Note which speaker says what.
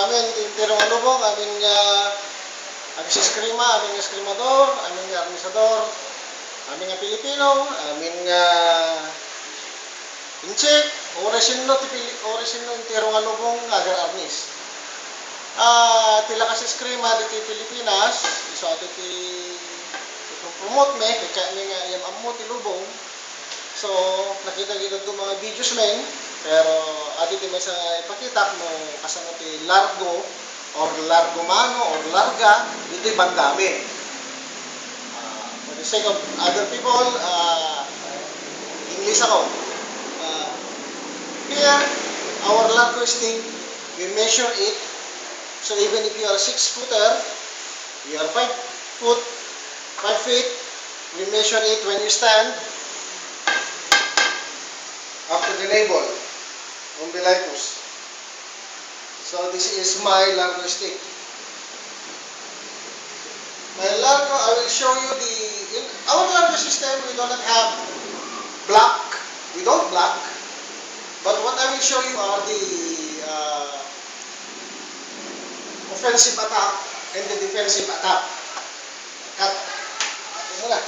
Speaker 1: amin, pero lubong, aming aming eskrimador, aming armisador, aming Pilipino, aming inchik, oresinno intero nga lubong, agar arnis. Tila kasi eskrima dito Pilipinas, iso ato promote me, kaya may nga yung amo ti lubong. So, nakita kita itong mga videos men, pero adi may sa ipakita mo kasama ti largo, or largomano, or larga, dito'y bandami. For the sake of other people, English ako. Here, our largo stick, we measure it. So even if you are 6-footer, you are 5 feet, we measure it when you stand up to the navel, umbilicus. So this is my largo stick. My largo, I will show you in our largo system, we do not have block. We don't block. But what I will show you are the offensive attack and the defensive attack. Cut. Ito muna.